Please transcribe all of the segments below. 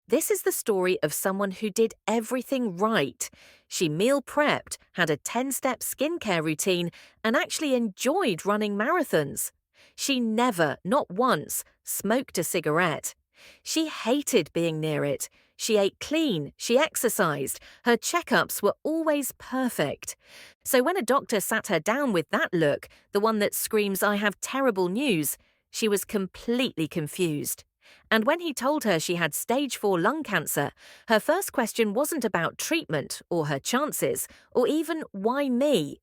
This is the story of someone who did everything right. She meal prepped, had a 10-step skincare routine, and actually enjoyed running marathons. She never, not once, smoked a cigarette. She hated being near it. She ate clean, she exercised, her checkups were always perfect. So when a doctor sat her down with that look, the one that screams, "I have terrible news," she was completely confused. And when he told her she had stage 4 lung cancer, her first question wasn't about treatment or her chances, or even why me.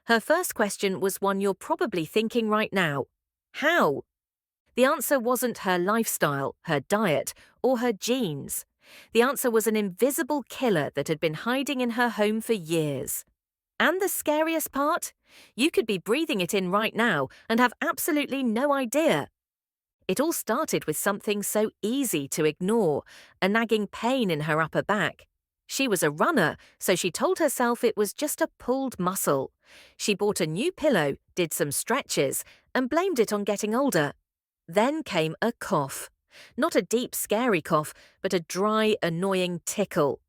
Her first question was one you're probably thinking right now. How? The answer wasn't her lifestyle, her diet, or her genes. The answer was an invisible killer that had been hiding in her home for years. And the scariest part? You could be breathing it in right now and have absolutely no idea. It all started with something so easy to ignore, a nagging pain in her upper back. She was a runner, so she told herself it was just a pulled muscle. She bought a new pillow, did some stretches, and blamed it on getting older. Then came a cough. Not a deep, scary cough, but a dry, annoying tickle.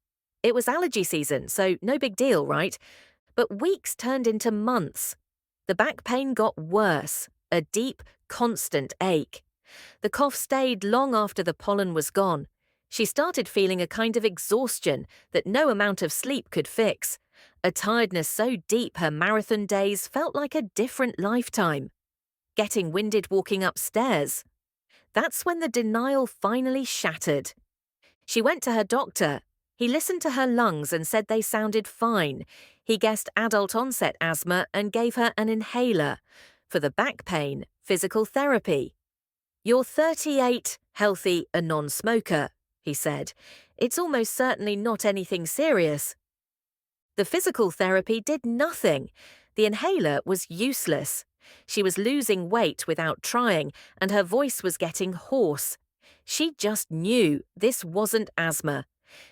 It was allergy season, so no big deal, right? But weeks turned into months. The back pain got worse, a deep, constant ache. The cough stayed long after the pollen was gone. She started feeling a kind of exhaustion that no amount of sleep could fix. A tiredness so deep her marathon days felt like a different lifetime. Getting winded walking upstairs. That's when the denial finally shattered. She went to her doctor. He listened to her lungs and said they sounded fine. He guessed adult-onset asthma and gave her an inhaler. For the back pain, physical therapy. "You're 38, healthy, a non-smoker," he said. "It's almost certainly not anything serious." The physical therapy did nothing. The inhaler was useless. She was losing weight without trying, and her voice was getting hoarse. She just knew this wasn't asthma.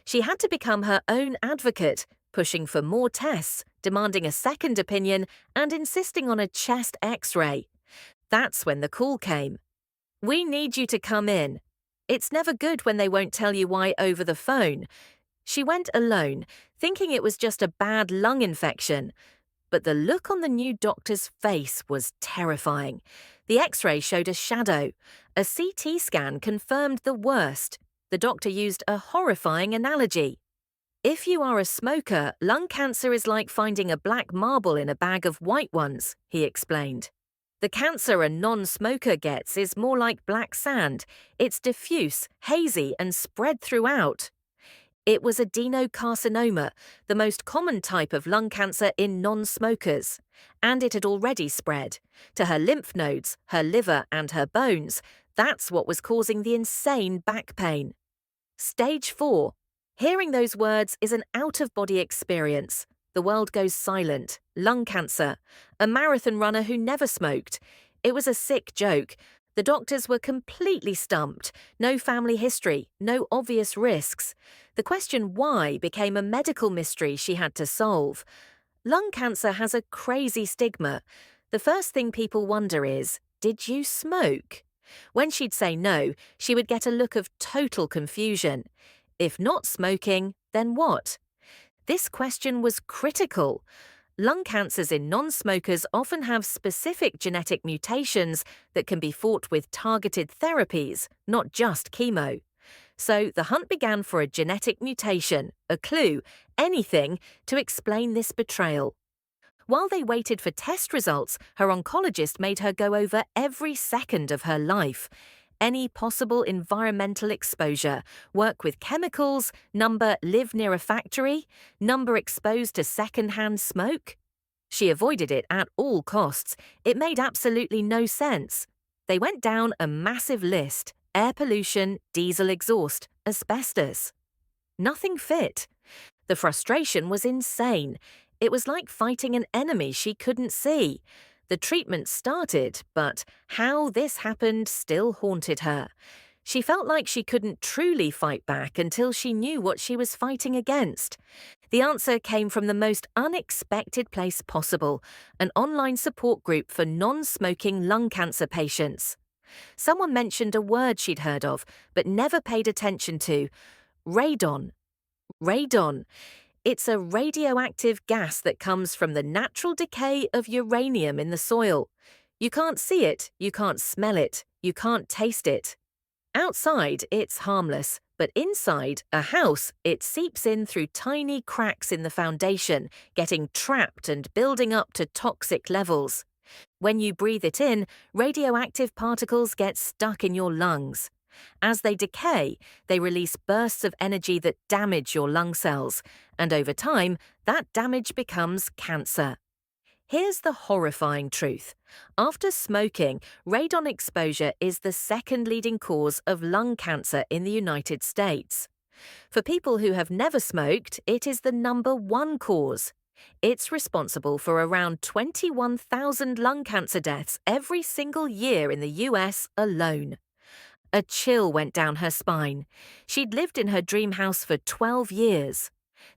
She had to become her own advocate, pushing for more tests, demanding a second opinion, and insisting on a chest X-ray. That's when the call came. "We need you to come in." It's never good when they won't tell you why over the phone. She went alone, thinking it was just a bad lung infection. But the look on the new doctor's face was terrifying. The X-ray showed a shadow. A CT scan confirmed the worst. The doctor used a horrifying analogy. "If you are a smoker, lung cancer is like finding a black marble in a bag of white ones," he explained. "The cancer a non-smoker gets is more like black sand. It's diffuse, hazy, and spread throughout." It was adenocarcinoma, the most common type of lung cancer in non-smokers. And it had already spread. To her lymph nodes, her liver, and her bones. That's what was causing the insane back pain. Stage 4. Hearing those words is an out-of-body experience. The world goes silent. Lung cancer. A marathon runner who never smoked. It was a sick joke. The doctors were completely stumped. No family history, no obvious risks. The question why became a medical mystery she had to solve. Lung cancer has a crazy stigma. The first thing people wonder is, did you smoke? When she'd say no, she would get a look of total confusion. If not smoking, then what? This question was critical. Lung cancers in non-smokers often have specific genetic mutations that can be fought with targeted therapies, not just chemo. So the hunt began for a genetic mutation, a clue, anything to explain this betrayal. While they waited for test results, her oncologist made her go over every second of her life. Any possible environmental exposure, work with chemicals, number live near a factory, number exposed to second-hand smoke. She avoided it at all costs. It made absolutely no sense. They went down a massive list: air pollution, diesel exhaust, asbestos. Nothing fit. The frustration was insane. It was like fighting an enemy she couldn't see. The treatment started, but how this happened still haunted her. She felt like she couldn't truly fight back until she knew what she was fighting against. The answer came from the most unexpected place possible: an online support group for non-smoking lung cancer patients. Someone mentioned a word she'd heard of, but never paid attention to: Radon. Radon. It's a radioactive gas that comes from the natural decay of uranium in the soil. You can't see it, you can't smell it, you can't taste it. Outside, it's harmless, but inside a house, it seeps in through tiny cracks in the foundation, getting trapped and building up to toxic levels. When you breathe it in, radioactive particles get stuck in your lungs. As they decay, they release bursts of energy that damage your lung cells, and over time, that damage becomes cancer. Here's the horrifying truth. After smoking, radon exposure is the second leading cause of lung cancer in the United States. For people who have never smoked, it is the number one cause. It's responsible for around 21,000 lung cancer deaths every single year in the US alone. A chill went down her spine. She'd lived in her dream house for 12 years.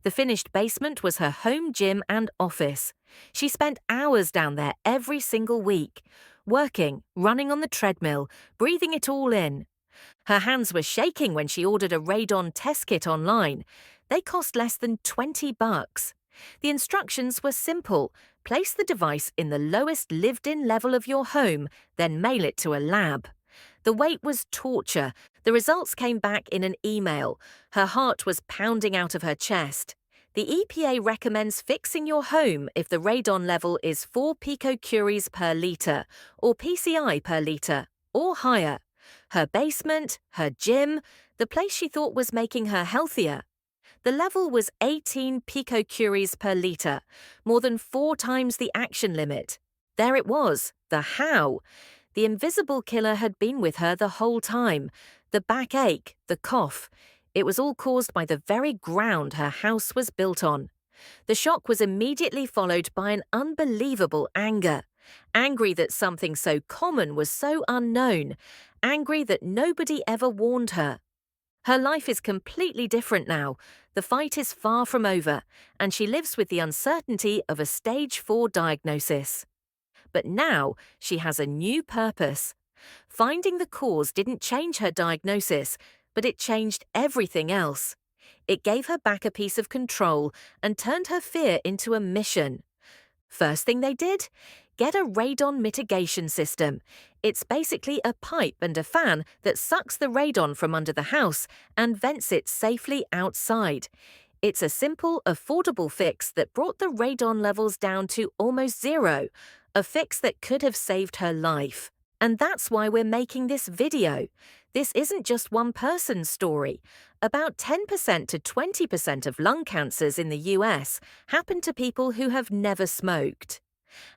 The finished basement was her home gym and office. She spent hours down there every single week, working, running on the treadmill, breathing it all in. Her hands were shaking when she ordered a radon test kit online. They cost less than $20. The instructions were simple. Place the device in the lowest lived-in level of your home, then mail it to a lab. The wait was torture. The results came back in an email. Her heart was pounding out of her chest. The EPA recommends fixing your home if the radon level is 4 picocuries per litre, or PCI per litre, or higher. Her basement, her gym, the place she thought was making her healthier. The level was 18 picocuries per litre, more than 4 times the action limit. There it was, the how. The invisible killer had been with her the whole time. The backache, the cough. It was all caused by the very ground her house was built on. The shock was immediately followed by an unbelievable anger. Angry that something so common was so unknown. Angry that nobody ever warned her. Her life is completely different now. The fight is far from over, and she lives with the uncertainty of a stage 4 diagnosis. But now she has a new purpose. Finding the cause didn't change her diagnosis, but it changed everything else. It gave her back a piece of control and turned her fear into a mission. First thing they did? Get a radon mitigation system. It's basically a pipe and a fan that sucks the radon from under the house and vents it safely outside. It's a simple, affordable fix that brought the radon levels down to almost zero, a fix that could have saved her life. And that's why we're making this video. This isn't just one person's story. About 10% to 20% of lung cancers in the US happen to people who have never smoked.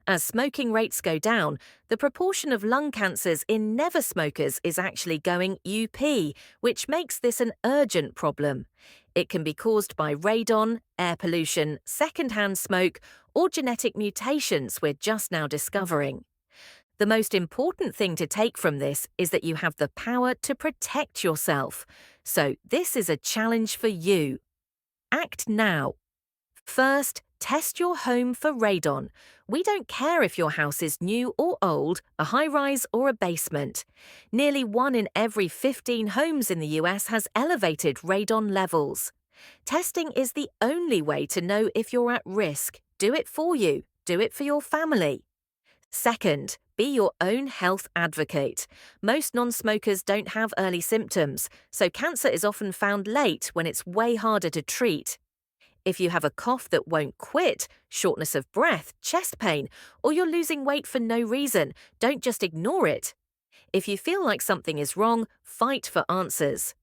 As smoking rates go down, the proportion of lung cancers in never smokers is actually going up, which makes this an urgent problem. It can be caused by radon, air pollution, secondhand smoke, or genetic mutations we're just now discovering. The most important thing to take from this is that you have the power to protect yourself. So this is a challenge for you. Act now. First, test your home for radon. We don't care if your house is new or old, a high-rise or a basement. Nearly 1 in every 15 homes in the US has elevated radon levels. Testing is the only way to know if you're at risk. Do it for you. Do it for your family. Second, be your own health advocate. Most non-smokers don't have early symptoms, so cancer is often found late when it's way harder to treat. If you have a cough that won't quit, shortness of breath, chest pain, or you're losing weight for no reason, don't just ignore it. If you feel like something is wrong, fight for answers.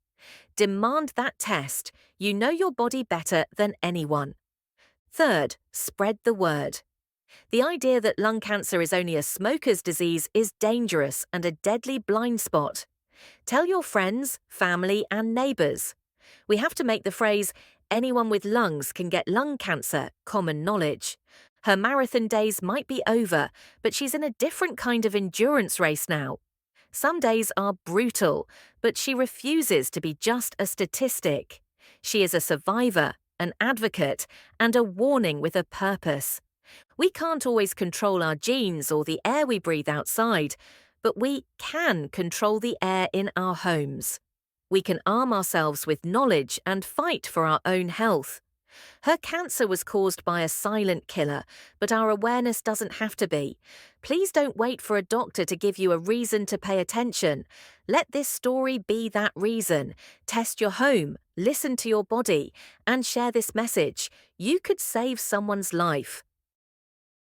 Demand that test. You know your body better than anyone. Third, spread the word. The idea that lung cancer is only a smoker's disease is dangerous and a deadly blind spot. Tell your friends, family, and neighbors. We have to make the phrase, anyone with lungs can get lung cancer, common knowledge. Her marathon days might be over, but she's in a different kind of endurance race now. Some days are brutal, but she refuses to be just a statistic. She is a survivor, an advocate, and a warning with a purpose. We can't always control our genes or the air we breathe outside, but we can control the air in our homes. We can arm ourselves with knowledge and fight for our own health. Her cancer was caused by a silent killer, but our awareness doesn't have to be. Please don't wait for a doctor to give you a reason to pay attention. Let this story be that reason. Test your home, listen to your body, and share this message. You could save someone's life.